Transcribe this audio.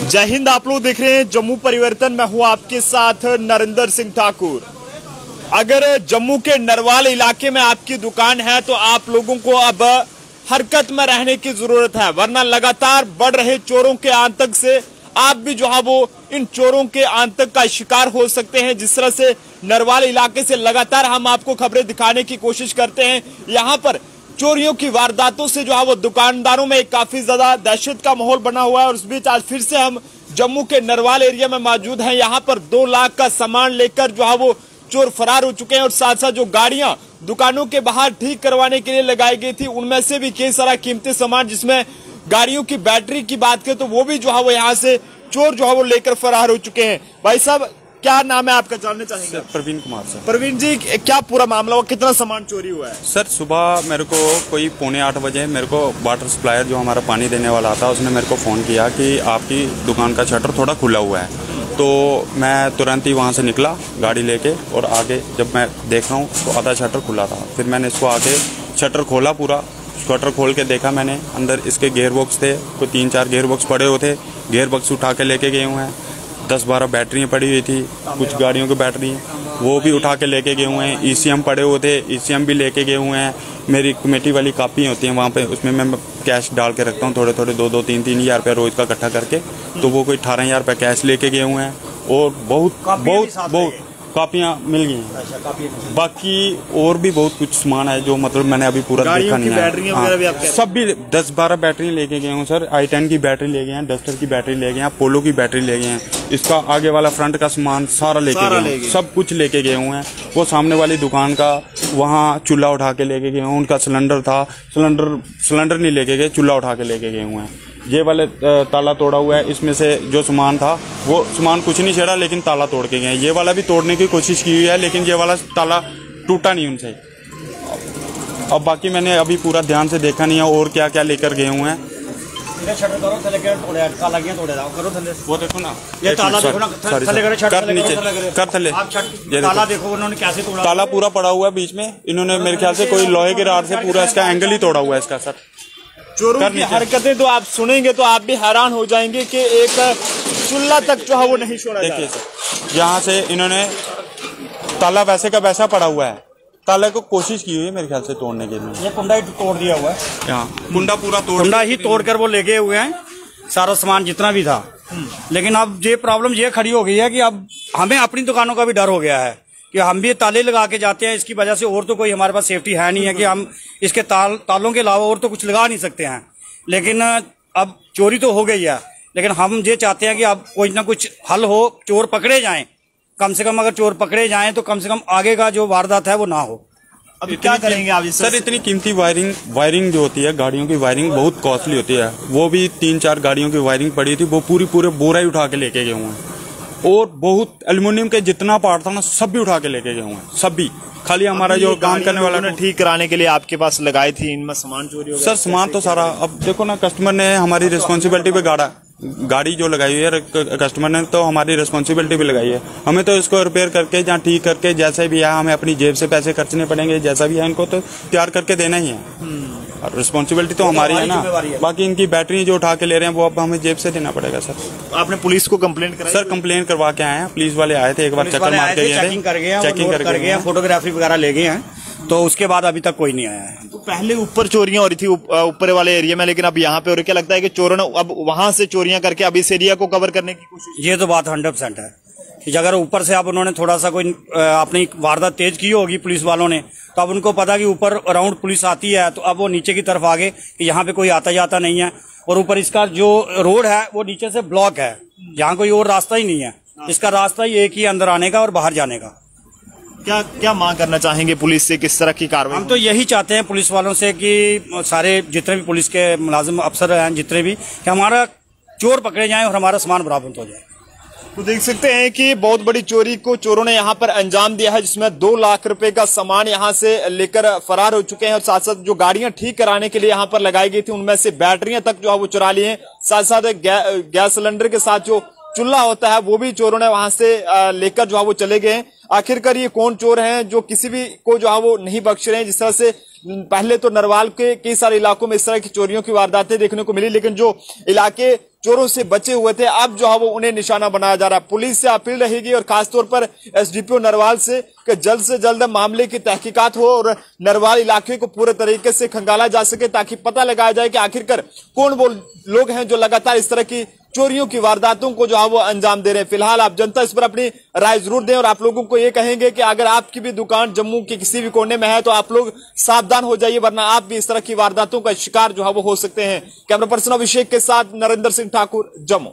जय हिंद। आप लोग देख रहे हैं जम्मू परिवर्तन। मैं हूं आपके साथ नरेंद्र सिंह ठाकुर। अगर जम्मू के नरवाल इलाके में आपकी दुकान है तो आप लोगों को अब हरकत में रहने की जरूरत है, वरना लगातार बढ़ रहे चोरों के आतंक से आप भी जो है वो इन चोरों के आतंक का शिकार हो सकते हैं। जिस तरह से नरवाल इलाके से लगातार हम आपको खबरें दिखाने की कोशिश करते हैं, यहाँ पर चोरियों की वारदातों से जो है वो दुकानदारों में काफी ज्यादा दहशत का माहौल बना हुआ है। और उस बीच आज फिर से हम जम्मू के नरवाल एरिया में मौजूद हैं। यहाँ पर 2 लाख का सामान लेकर जो है वो चोर फरार हो चुके हैं। और साथ साथ जो गाड़ियां दुकानों के बाहर ठीक करवाने के लिए लगाई गई थी, उनमें से भी कई सारा कीमती सामान, जिसमें गाड़ियों की बैटरी की बात करें तो वो भी जो है वो यहाँ से चोर जो है वो लेकर फरार हो चुके हैं। भाई साहब, क्या नाम है आपका, जानना चाहेंगे? प्रवीण कुमार सर। प्रवीण जी, क्या पूरा मामला हुआ, कितना सामान चोरी हुआ है? सर, सुबह मेरे को कोई 7:45 बजे मेरे को वाटर सप्लायर जो हमारा पानी देने वाला था, उसने मेरे को फ़ोन किया कि आपकी दुकान का शटर थोड़ा खुला हुआ है। तो मैं तुरंत ही वहाँ से निकला गाड़ी लेके, और आगे जब मैं देख रहा हूँ तो आधा शटर खुला था। फिर मैंने इसको आके शटर खोला, पूरा शटर खोल के देखा मैंने, अंदर इसके गियर बॉक्स थे, कोई 3-4 गियर बॉक्स पड़े हुए थे। गियर बॉक्स उठा के लेके गए हुए हैं। 10-12 बैटरियाँ पड़ी हुई थी, कुछ गाड़ियों की बैटरी वो भी उठा के लेके गए हुए हैं। ECM पड़े हुए थे, ECM भी लेके गए हुए हैं। मेरी कमेटी वाली कापी होती है वहाँ पे, उसमें मैं कैश डाल के रखता हूँ, थोड़े 2-3 हज़ार रुपये रोज का इकट्ठा करके। तो वो कोई 18,000 रुपये कैश लेके गए हुए हैं। और बहुत कापियाँ मिल गई हैं। बाकी और भी बहुत कुछ सामान है जो मतलब मैंने अभी पूरा देखा नहीं है। सब भी 10-12 बैटरी लेके गए हूँ सर। i10 की बैटरी ले गए हैं, डस्टर की बैटरी ले गए हैं, पोलो की बैटरी ले गए हैं। इसका आगे वाला फ्रंट का सामान सारा लेके गए, सब कुछ लेके गए हुए हैं। वो सामने वाली दुकान का वहाँ चूल्हा उठा के लेके गए हैं। उनका सिलेंडर था, सिलेंडर नहीं लेके गए, चूल्हा उठा के लेके गए हुए हैं। ये वाले ताला तोड़ा हुआ है, इसमें से जो सामान था वो सामान कुछ नहीं छेड़ा, लेकिन ताला तोड़ के गए। ये वाला भी तोड़ने की कोशिश की हुई है, लेकिन ये वाला ताला टूटा नहीं उनसे। अब बाकी मैंने अभी पूरा ध्यान से देखा नहीं है और क्या क्या लेकर गए हुए हैं। वो देखो ना, ये ताला देखो ना, ताला देखो उन्होंने कैसे तोड़ा। ताला पूरा पड़ा हुआ है बीच में। इन्होंने मेरे ख्याल से कोई लोहे के रॉड से पूरा इसका एंगल ही तोड़ा हुआ है इसका सर। चोरों की हरकतें तो आप सुनेंगे तो आप भी हैरान हो जाएंगे कि एक चूल्हा तक जो है वो नहीं छोड़ा। देखिए सर, यहाँ से इन्होंने ताला वैसे का वैसा पड़ा हुआ है, ताले को कोशिश की हुई है मेरे ख्याल से तोड़ने के लिए। ये कुंडा ही तोड़ दिया हुआ है, यहाँ कुंडा पूरा कुंडा ही तोड़कर वो लेके हुए हैं सारा सामान जितना भी था। लेकिन अब ये प्रॉब्लम ये खड़ी हो गई है कि अब हमें अपनी दुकानों का भी डर हो गया है कि हम भी ताले लगा के जाते हैं इसकी वजह से। और तो कोई हमारे पास सेफ्टी है नहीं है कि हम इसके तालों के अलावा और तो कुछ लगा नहीं सकते हैं। लेकिन अब चोरी तो हो गई है, लेकिन हम ये चाहते हैं कि अब कोई ना कुछ हल हो, चोर पकड़े जाएं। कम से कम अगर चोर पकड़े जाएं तो कम से कम आगे का जो वारदात है वो ना हो। अब क्या करेंगे आप सर? इतनी कीमती वायरिंग जो होती है, गाड़ियों की वायरिंग बहुत कॉस्टली होती है। वो भी 3-4 गाड़ियों की वायरिंग पड़ी थी, वो पूरे बोरा ही उठा के लेके गए हुए हैं। और बहुत एल्युमिनियम के जितना पार्ट था ना, सब भी उठा के लेके गए हुए हैं, सब भी। खाली हमारा जो काम करने वाला ठीक कराने के लिए आपके पास लगाई थी, इनमें सामान चोरी हो गया सर। सामान तो सारा, अब देखो ना, कस्टमर ने हमारी रिस्पॉन्सिबिलिटी पे गाड़ी जो लगाई हुई है कस्टमर ने, तो हमारी रिस्पॉन्सिबिलिटी भी लगाई है। हमें तो इसको रिपेयर करके या ठीक करके जैसे भी है, हमें अपनी जेब से पैसे खर्चने पड़ेंगे। जैसा भी है इनको तो तैयार करके देना ही है। रिस्पॉन्सिबिलिटी तो हमारी है ना। बाकी इनकी बैटरी जो उठा के ले रहे हैं वो अब हमें जेब से देना पड़ेगा सर। आपने पुलिस को कंप्लेंट कराई? सर, कंप्लेंट करवा के आए हैं। पुलिस वाले आए थे, एक बार चक्कर मार के चेकिंग कर गए, फोटोग्राफी वगैरह ले गए हैं। तो उसके बाद अभी तक कोई नहीं आया है। तो पहले ऊपर चोरियां हो रही थी ऊपर वाले एरिया में, लेकिन अब यहाँ पे और क्या लगता है कि चोरों ने अब वहां से चोरियां करके अब इस एरिया को कवर करने की कोशिश? ये तो बात 100% है कि अगर ऊपर से अब उन्होंने थोड़ा सा कोई अपनी वारदात तेज की होगी पुलिस वालों ने, तो अब उनको पता कि ऊपर अराउंड पुलिस आती है, तो अब वो नीचे की तरफ आगे कि यहाँ पे कोई आता जाता नहीं है। और ऊपर इसका जो रोड है वो नीचे से ब्लॉक है, यहाँ कोई और रास्ता ही नहीं है। इसका रास्ता ही एक ही, अंदर आने का और बाहर जाने का। क्या मांग करना चाहेंगे पुलिस से, किस तरह की कार्रवाई? हम तो यही चाहते हैं पुलिस वालों से कि सारे जितने भी पुलिस के मुलाजिम अफसर हैं जितने भी, कि हमारा चोर पकड़े जाएं और हमारा सामान बरामद हो जाए। तो देख सकते हैं कि बहुत बड़ी चोरी को चोरों ने यहाँ पर अंजाम दिया है, जिसमें 2 लाख रुपए का सामान यहाँ से लेकर फरार हो चुके हैं। और साथ साथ जो गाड़ियां ठीक कराने के लिए यहाँ पर लगाई गई थी, उनमें से बैटरियां तक जो है वो चुरा ली हैं। साथ साथ गैस सिलेंडर के साथ जो चूल्हा होता है वो भी चोरों ने वहां से लेकर जो है वो चले गए हैं। आखिरकार ये कौन चोर हैं जो किसी भी को जो है वो नहीं बख्श रहे हैं। जिस तरह से पहले तो नरवाल के कई सारे इलाकों में इस तरह की चोरियों की वारदातें देखने को मिली, लेकिन जो इलाके चोरों से बचे हुए थे अब जो है वो उन्हें निशाना बनाया जा रहा है। पुलिस से अपील रहेगी और खासतौर पर एसडीपीओ नरवाल से जल्द जल्द मामले की तहकीकात हो और नरवाल इलाके को पूरे तरीके से खंगाला जा सके, ताकि पता लगाया जाए कि आखिरकार कौन वो लोग हैं जो लगातार इस तरह की चोरियों की वारदातों को जो है वो अंजाम दे रहे हैं। फिलहाल आप जनता इस पर अपनी राय जरूर दें और आप लोगों को ये कहेंगे कि अगर आपकी भी दुकान जम्मू के किसी भी कोने में है तो आप लोग सावधान हो जाइए, वरना आप भी इस तरह की वारदातों का शिकार जो है वो हो सकते हैं। कैमरा पर्सन अभिषेक के साथ नरेंद्र सिंह ठाकुर, जम्मू।